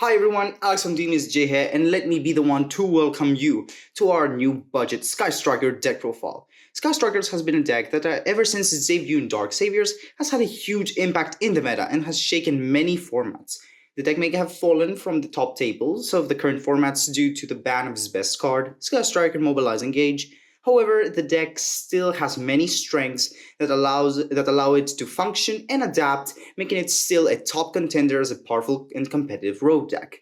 Hi everyone, Alex from Team is Jay here, and let me be the one to welcome you to our new budget Sky Striker deck profile. Sky Strikers has been a deck that ever since its debut in Dark Saviors has had a huge impact in the meta and has shaken many formats. The deck may have fallen from the top tables of the current formats due to the ban of its best card, Sky Striker Mobilize Engage. However, the deck still has many strengths that allow it to function and adapt, making it still a top contender as a powerful and competitive rogue deck.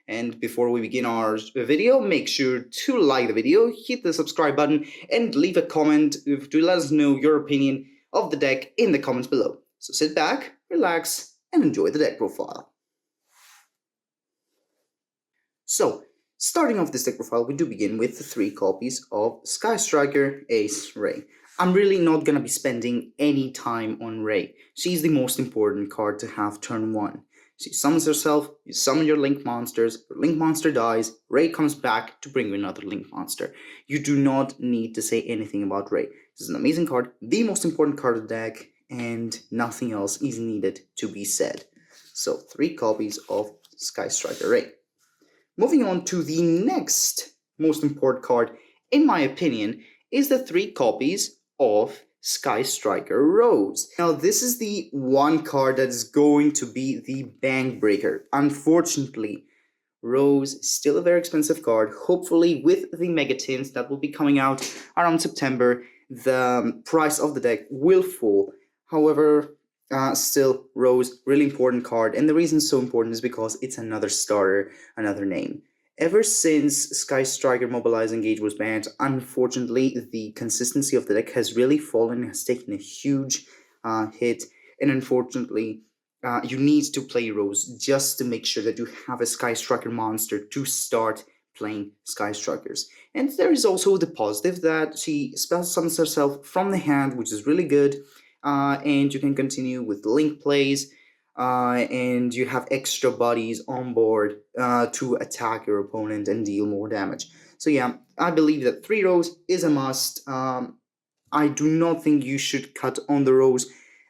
And before we begin our video, make sure to like the video, hit the subscribe button, and leave a comment to let us know your opinion of the deck in the comments below. So sit back, relax, and enjoy the deck profile. So, starting off this deck profile, we do begin with the 3 copies of Sky Striker Ace Ray. I'm really not gonna be spending any time on Ray. She's the most important card to have turn 1. She summons herself, you summon your Link monsters, your Link monster dies, Ray comes back to bring you another Link monster. You do not need to say anything about Ray. This is an amazing card, the most important card of the deck, and nothing else is needed to be said. So 3 copies of Sky Striker Ray. Moving on to the next most important card, in my opinion, is the 3 copies of Sky Striker Rose. Now, this is the one card that is going to be the bank breaker. Unfortunately, Rose is still a very expensive card. Hopefully, with the Mega Tints that will be coming out around September, the price of the deck will fall. However, still, Rose, really important card, and the reason it's so important is because it's another starter, another name. Ever since Sky Striker Mobilize Engage was banned, unfortunately, the consistency of the deck has really fallen, has taken a huge hit, and unfortunately, you need to play Rose just to make sure that you have a Sky Striker monster to start playing Sky Strikers. And there is also the positive that she spell summons herself from the hand, which is really good. And you can continue with link plays, and you have extra bodies on board to attack your opponent and deal more damage. So yeah, I believe that 3 Rose is a must. I do not think you should cut on the Rose.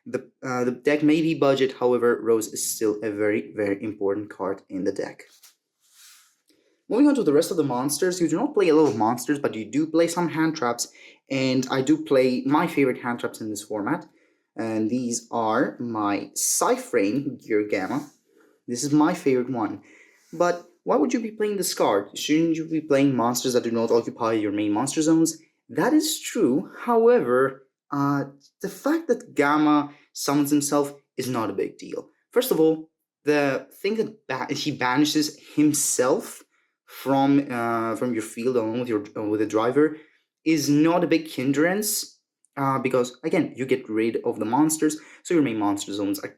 The deck may be budget, however, Rose is still a very, very important card in the deck. Moving on to the rest of the monsters, you do not play a lot of monsters, but you do play some hand traps, and I do play my favorite hand traps in this format. And these are my Cyframe Gear Gamma. This is my favorite one. But why would you be playing this card? Shouldn't you be playing monsters that do not occupy your main monster zones? That is true. However, the fact that Gamma summons himself is not a big deal. First of all, the thing that he banishes himself from your field along with the driver is not a big hindrance. Because, again, you get rid of the monsters, so your main monster zones are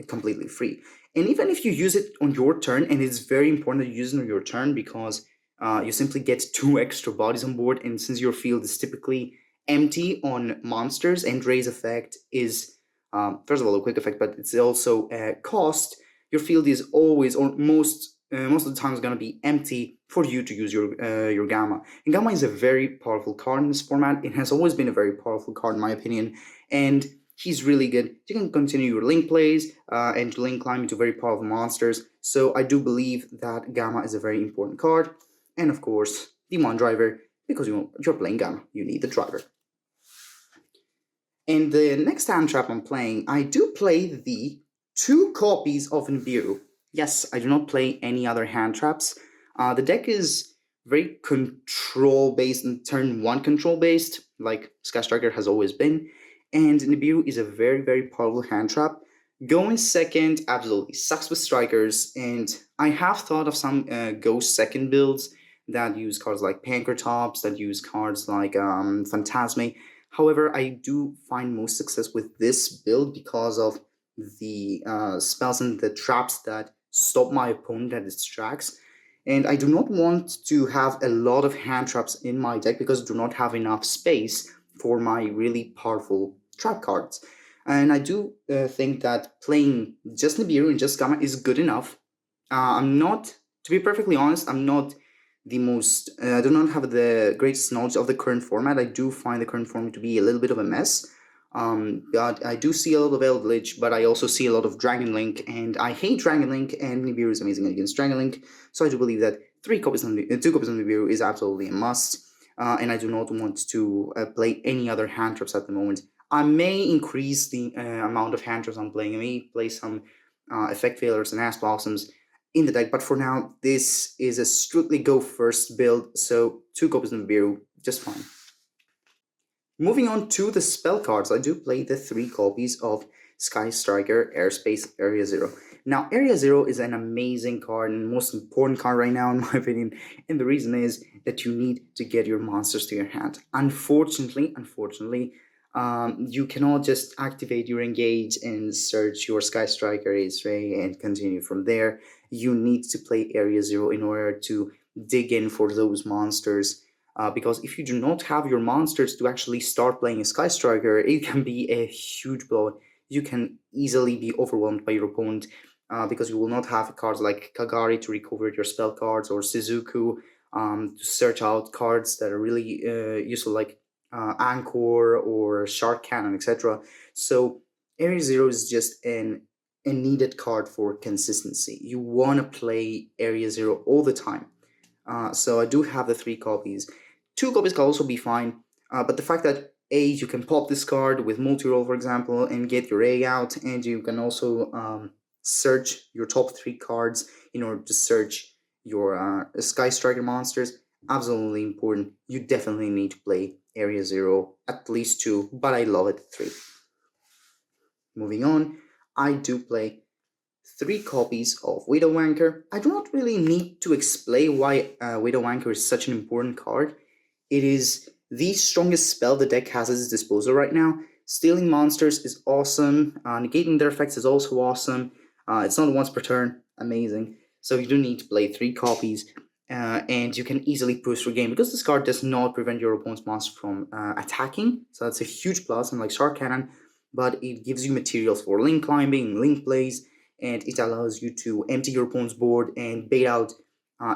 completely free. And even if you use it on your turn, and it's very important that you use it on your turn because you simply get 2 extra bodies on board, and since your field is typically empty on monsters, and Ray's effect is, first of all, a quick effect, but it's also a cost, your field is always, or most of the time, is going to be empty for you to use your Gamma. And Gamma is a very powerful card in this format. It has always been a very powerful card, in my opinion, and he's really good. You can continue your link plays and link climb into very powerful monsters. So I do believe that Gamma is a very important card. And of course, the one driver, because you're playing Gamma, you need the driver. And the next hand trap I'm playing, I do play the 2 copies of Nibiru. Yes, I do not play any other hand traps. The deck is very control-based and turn 1 control-based, like Sky Striker has always been. And Nibiru is a very, very powerful hand trap. Going second absolutely sucks with strikers, and I have thought of some go second builds that use cards like Pankratops, that use cards like Phantasme. However, I do find most success with this build because of the spells and the traps that stop my opponent that distracts. And I do not want to have a lot of hand traps in my deck because I do not have enough space for my really powerful trap cards. And I do think that playing just Nibiru and just Gamma is good enough. I'm not, to be perfectly honest, I'm not the most, I do not have the greatest knowledge of the current format. I do find the current format to be a little bit of a mess. But I do see a lot of Eldritch, but I also see a lot of Dragon Link, and I hate Dragon Link, and Nibiru is amazing against Dragon Link. So I do believe that two copies of Nibiru is absolutely a must, and I do not want to play any other hand traps at the moment. I may increase the amount of hand traps I'm playing. I may play some effect failures and ass blossoms in the deck, but for now, this is a strictly go first build, so two copies of Nibiru, just fine. Moving on to the spell cards, I do play the three copies of Sky Striker Airspace Area Zero. Now, Area Zero is an amazing card and most important card right now, in my opinion. And the reason is that you need to get your monsters to your hand. Unfortunately, you cannot just activate your engage and search your Sky Striker Ace Ray and continue from there. You need to play Area Zero in order to dig in for those monsters, because if you do not have your monsters to actually start playing a Sky Striker, it can be a huge blow. You can easily be overwhelmed by your opponent, because you will not have cards like Kagari to recover your spell cards, or Shizuku to search out cards that are really useful, like Anchor or Shark Cannon, etc. So Area Zero is just a needed card for consistency. You want to play Area Zero all the time. So I do have the three copies. Two copies can also be fine, but the fact that you can pop this card with multi-roll, for example, and get your A out, and you can also search your top three cards in order to search your Sky Striker monsters. Absolutely important. You definitely need to play Area Zero, at least two, but I love it three. Moving on, I do play three copies of Widow Anchor. I do not really need to explain why Widow Anchor is such an important card. It is the strongest spell the deck has at its disposal right now. Stealing monsters is awesome. Negating their effects is also awesome. It's not once per turn. Amazing. So you do need to play three copies, and you can easily push through game because this card does not prevent your opponent's monster from attacking. So that's a huge plus, unlike Shark Cannon. But it gives you materials for link climbing, link plays, and it allows you to empty your opponent's board and bait out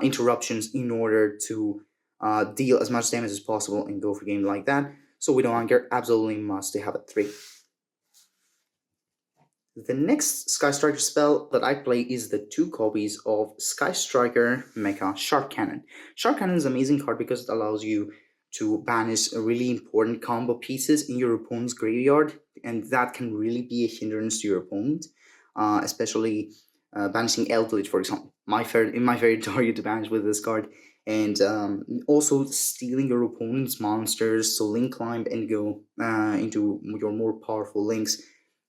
interruptions in order to deal as much damage as possible and go for game like that. So Widow Anchor absolutely must to have a 3. The next Sky Striker spell that I play is the two copies of Sky Striker Mecha Shark Cannon. Shark Cannon is an amazing card because it allows you to banish really important combo pieces in your opponent's graveyard, and that can really be a hindrance to your opponent, especially banishing Eldritch, for example. My favorite target to banish with this card, and also stealing your opponent's monsters, so link climb and go into your more powerful links,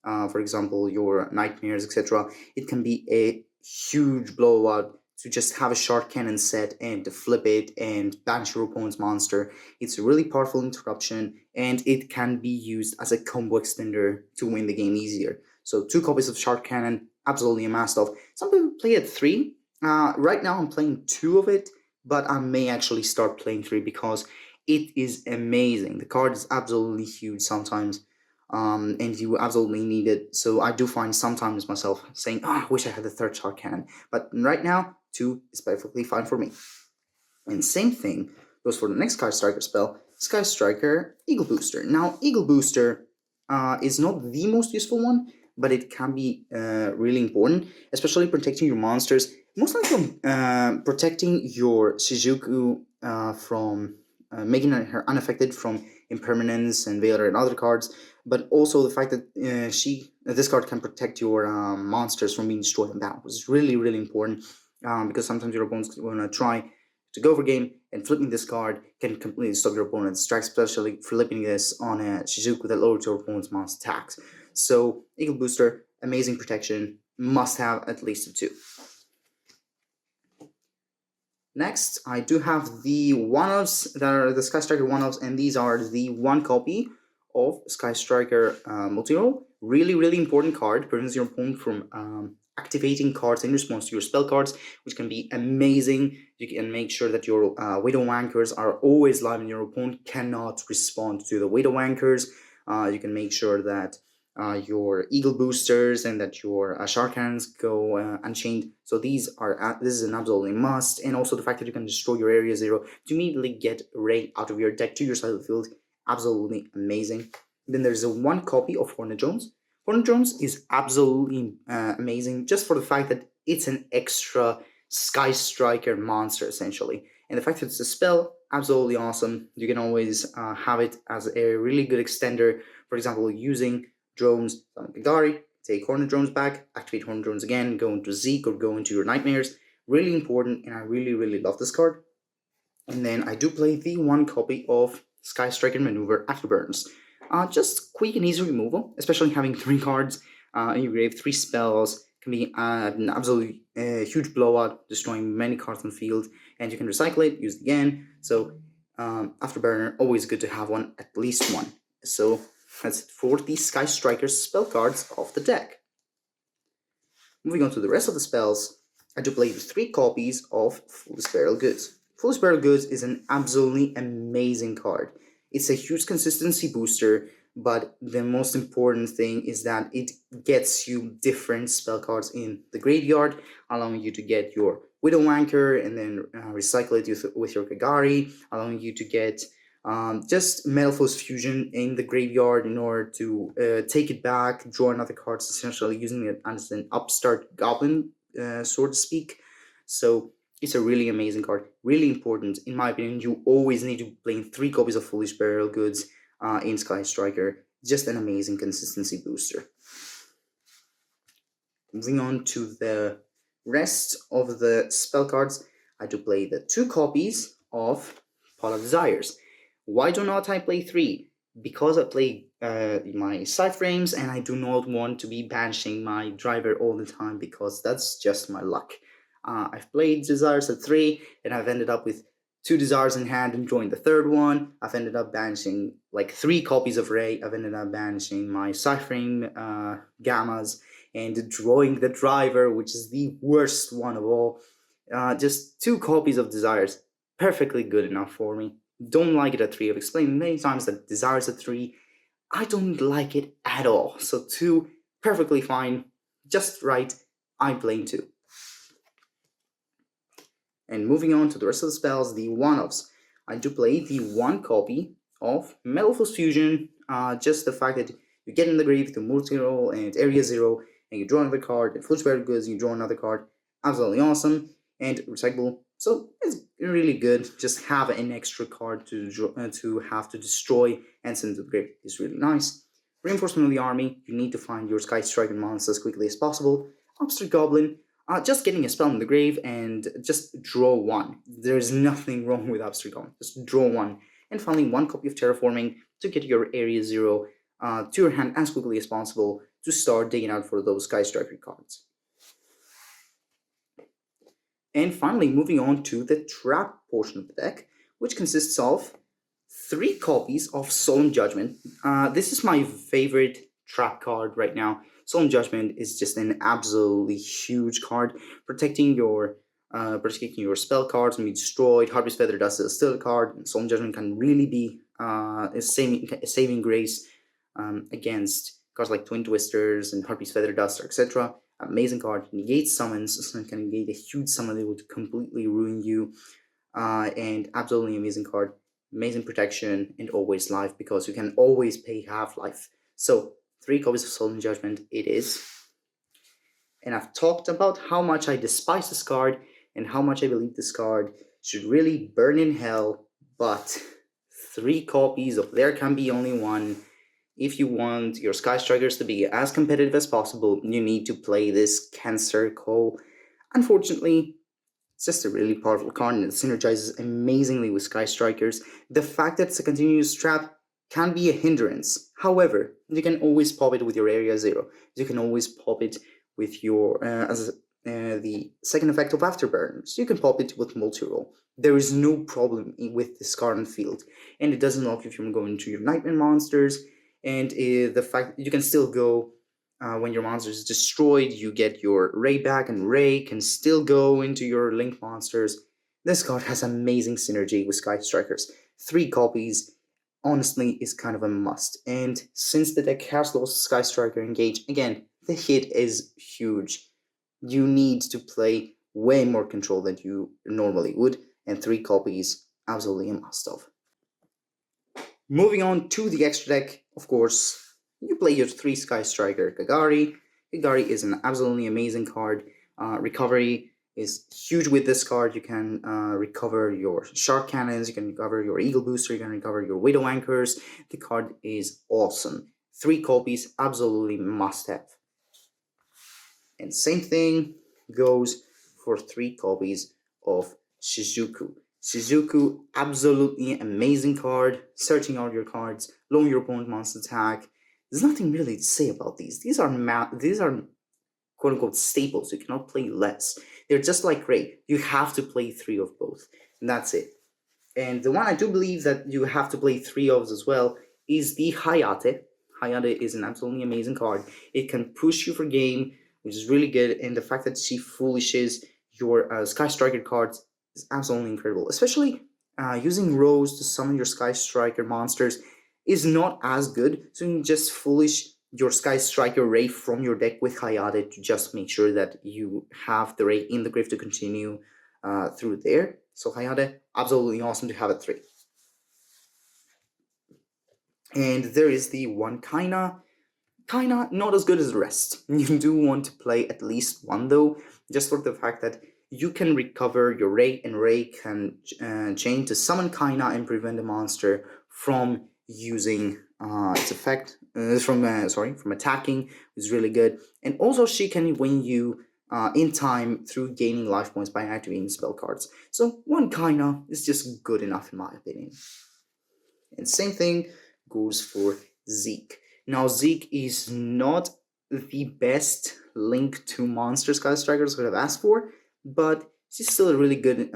for example, your nightmares, etc. It can be a huge blowout to just have a Shark Cannon set and to flip it and banish your opponent's monster. It's a really powerful interruption, and it can be used as a combo extender to win the game easier. So two copies of Shark Cannon, absolutely a must of. Some people play at 3. Right now I'm playing 2 of it, but I may actually start playing 3 because it is amazing. The card is absolutely huge sometimes, and you absolutely need it. So I do find sometimes myself saying, I wish I had the third Shark Cannon. But right now, 2 is perfectly fine for me. And same thing goes for the next Sky Striker spell, Sky Striker Eagle Booster. Now, Eagle Booster is not the most useful one, but it can be really important, especially protecting your monsters. Mostly from protecting your Shizuku from making her unaffected from impermanence and Veiler and other cards, but also the fact that this card can protect your monsters from being destroyed in battle, which is really, really important, because sometimes your opponent's going to try to go for game, and flipping this card can completely stop your opponent's strikes, especially flipping this on a Shizuku that lowers your opponent's monster attacks. So Eagle Booster, amazing protection, must have at least a 2. Next, I do have the one-offs that are the Sky Striker one-offs, and these are the 1 copy of Sky Striker multi-roll. Really, really important card. Prevents your opponent from activating cards in response to your spell cards, which can be amazing. You can make sure that your Widow Anchors are always live and your opponent cannot respond to the Widow Anchors. You can make sure that your Eagle Boosters and that your Shark Cannons go unchained. So this is an absolutely must. And also the fact that you can destroy your Area Zero to immediately get Ray out of your deck to your side of the field. Absolutely amazing. Then there's a one copy of Hornet Jones. Hornet Jones is absolutely amazing just for the fact that it's an extra Sky Striker monster essentially. And the fact that it's a spell, absolutely awesome. You can always have it as a really good extender. For example, using drones on Gagari, take Hornet Drones back, activate Hornet Drones again, go into Zeke or go into your Nightmares. Really important, and I really, really love this card. And then I do play the one copy of Sky Striker Maneuver Afterburns. Just quick and easy removal, especially having three cards in your grave, three spells can be an absolutely huge blowout, destroying many cards on the field, and you can recycle it, use it again. So Afterburner, always good to have one, at least one. So that's it for the Sky Strikers spell cards of the deck. Moving on to the rest of the spells, I do play three copies of Fool's Barrel Goods. Fool's Barrel Goods is an absolutely amazing card. It's a huge consistency booster, but the most important thing is that it gets you different spell cards in the graveyard, allowing you to get your Widow Anchor and then recycle it with your Kagari, allowing you to get just Metalfoes Fusion in the graveyard in order to take it back, draw another card, essentially using it as an upstart goblin, so to speak. So it's a really amazing card, really important. In my opinion, you always need to play 3 copies of Foolish Burial Goods in Sky Striker. Just an amazing consistency booster. Moving on to the rest of the spell cards, I do play the 2 copies of Pot of Desires. Why do not I play 3? Because I play my side frames and I do not want to be banishing my driver all the time because that's just my luck. I've played Desires at 3 and I've ended up with 2 Desires in hand and drawing the third one. I've ended up banishing like 3 copies of Ray. I've ended up banishing my side frame Gammas and drawing the driver, which is the worst one of all. Just 2 copies of Desires, perfectly good enough for me. Don't like it at 3. I've explained many times that Desires at 3, I don't like it at all. So 2, perfectly fine, just right. I'm playing 2. And moving on to the rest of the spells, the one-offs. I do play the 1 copy of Metalfoes Fusion. Just the fact that you get in the grave to multi-roll and area 0, and you draw another card, and Foolish Burial Goods, you draw another card. Absolutely awesome. And recyclable. So it's really good. Just have an extra card to have to destroy and send to the grave is really nice. Reinforcement of the army. You need to find your Sky Striker monsters as quickly as possible. Upstart Goblin. Just getting a spell in the grave and just draw 1. There's nothing wrong with Upstart Goblin. Just draw 1. And finally, 1 copy of Terraforming to get your Area 0 to your hand as quickly as possible to start digging out for those Sky Striker cards. And finally, moving on to the trap portion of the deck, which consists of 3 copies of Solemn Judgment. This is my favorite trap card right now. Solemn Judgment is just an absolutely huge card, protecting your spell cards from being destroyed. Harpy's Feather Dust is still a card, and Solemn Judgment can really be a saving grace against cards like Twin Twisters and Harpy's Feather Dust, etc. Amazing card. Negates summons, so it can negate a huge summon that would completely ruin you. And absolutely amazing card. Amazing protection and always life because you can always pay half-life. So 3 copies of Solemn Judgment it is. And I've talked about how much I despise this card and how much I believe this card should really burn in hell, but 3 copies of There Can Be Only One. If you want your Sky Strikers to be as competitive as possible, you need to play this Cancer Call. Unfortunately, it's just a really powerful card and it synergizes amazingly with Sky Strikers. The fact that it's a continuous trap can be a hindrance. However, you can always pop it with your Area 0. You can always pop it with your the second effect of Afterburners. You can pop it with multi-roll. There is no problem with this card on the field, and it doesn't lock you from going to your Nightmare monsters. And the fact you can still go when your monster is destroyed, you get your Ray back, and Ray can still go into your Link monsters. This card has amazing synergy with Sky Strikers. 3 copies, honestly, is kind of a must. And since the deck has lost Sky Striker Engage, again, the hit is huge. You need to play way more control than you normally would, and 3 copies, absolutely a must of. Moving on to the extra deck, of course, you play your 3 Sky Striker Kagari. Kagari is an absolutely amazing card. Recovery is huge with this card. You can recover your Shark Cannons, you can recover your Eagle Booster, you can recover your Widow Anchors. The card is awesome. 3 copies, absolutely must have. And same thing goes for 3 copies of Shizuku. Shizuku, absolutely amazing card. Searching out your cards, lowering your opponent monster attack. There's nothing really to say about these. These are quote unquote staples. You cannot play less. They're just like Ray. You have to play 3 of both. And that's it. And the one I do believe that you have to play 3 of as well is the Hayate. Hayate is an absolutely amazing card. It can push you for game, which is really good. And the fact that she foolishes your Sky Striker cards is absolutely incredible. Especially using Rose to summon your Sky Striker monsters is not as good. So you can just foolish your Sky Striker Ray from your deck with Hayate to just make sure that you have the Ray in the grave to continue through there. So Hayate, absolutely awesome to have at 3. And there is the one kinda not as good as the rest. You do want to play at least one though, just for the fact that you can recover your Ray, and Ray can chain to summon Kaina and prevent a monster from using its effect from attacking, which is really good. And also she can win you in time through gaining life points by activating spell cards. So one Kaina is just good enough in my opinion. And same thing goes for Zeke. Now, Zeke is not the best link to monster Sky Strikers could have asked for, but she's still a really good.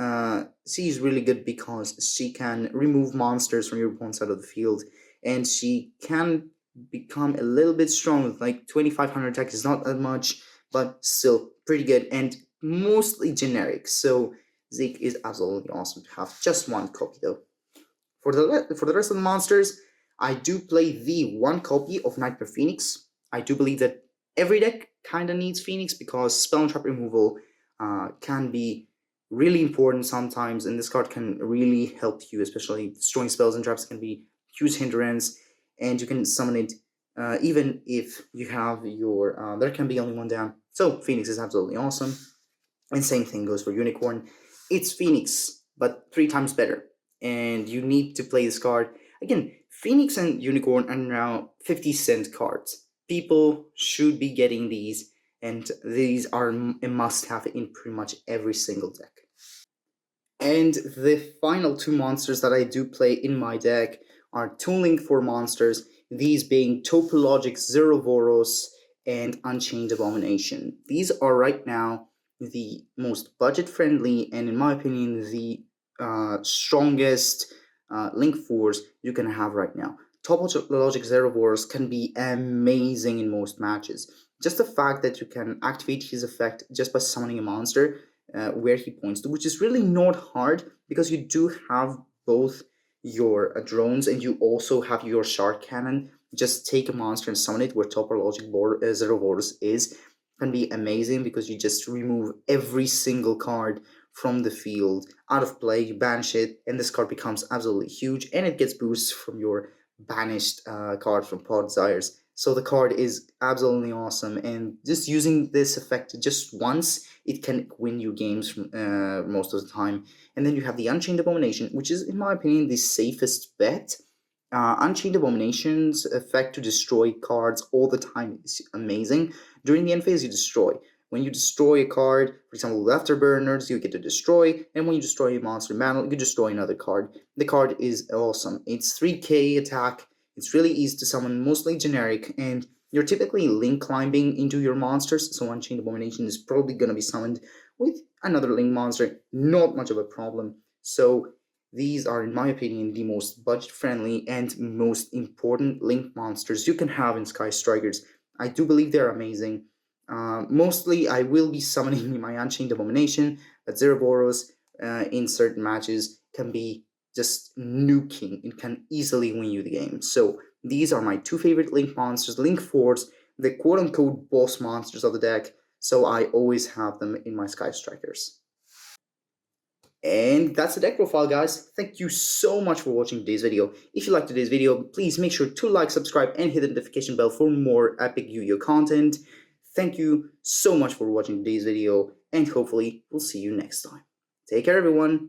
She's really good because she can remove monsters from your opponent's side of the field, and she can become a little bit strong. Like 2,500 attack is not that much, but still pretty good and mostly generic. So Zeke is absolutely awesome to have. Just one copy though. For the rest of the monsters, I do play the one copy of Nightmare Phoenix. I do believe that every deck kind of needs Phoenix because spell and trap removal can be really important sometimes, and this card can really help you, especially destroying spells and traps can be huge hindrance, and you can summon it even if you have your there can be only one down. So Phoenix is absolutely awesome, and same thing goes for Unicorn. It's Phoenix, but 3 times better. And you need to play this card. Again, Phoenix and Unicorn are now 50-cent cards. People should be getting these, and these are a must have in pretty much every single deck. And the final 2 monsters that I do play in my deck are Tooling for monsters, these being Topologic Zerovoros and Unchained Abomination. These are right now the most budget friendly and, in my opinion, the strongest link fours you can have right now. Topologic Zerovoros can be amazing in most matches. Just the fact that you can activate his effect just by summoning a monster where he points to, which is really not hard because you do have both your drones and you also have your shark cannon. Just take a monster and summon it where Topologic Zerovoros is. Can be amazing because you just remove every single card from the field out of play, you banish it, and this card becomes absolutely huge, and it gets boosts from your banished card from Pod Desires. So the card is absolutely awesome, and just using this effect just once, it can win you games from, most of the time. And then you have the Unchained Abomination, which is, in my opinion, the safest bet. Unchained Abomination's effect to destroy cards all the time is amazing. During the end phase, you destroy. When you destroy a card, for example, with Afterburners, you get to destroy, and when you destroy a monster in battle, you destroy another card. The card is awesome. It's 3k attack, it's really easy to summon, mostly generic, and you're typically link climbing into your monsters, so Unchained Abomination is probably going to be summoned with another link monster, not much of a problem. So these are, in my opinion, the most budget-friendly and most important link monsters you can have in Sky Strikers. I do believe they're amazing. Mostly, I will be summoning my Unchained Abomination, but Zeroboros in certain matches can be just nuking. It can easily win you the game. So these are my 2 favorite link monsters, link forts, the quote-unquote boss monsters of the deck. So I always have them in my Sky Strikers. And that's the deck profile, guys. Thank you so much for watching today's video. If you liked today's video, please make sure to like, subscribe, and hit the notification bell for more epic Yu-Gi-Oh content. Thank you so much for watching today's video, and hopefully we'll see you next time. Take care, everyone.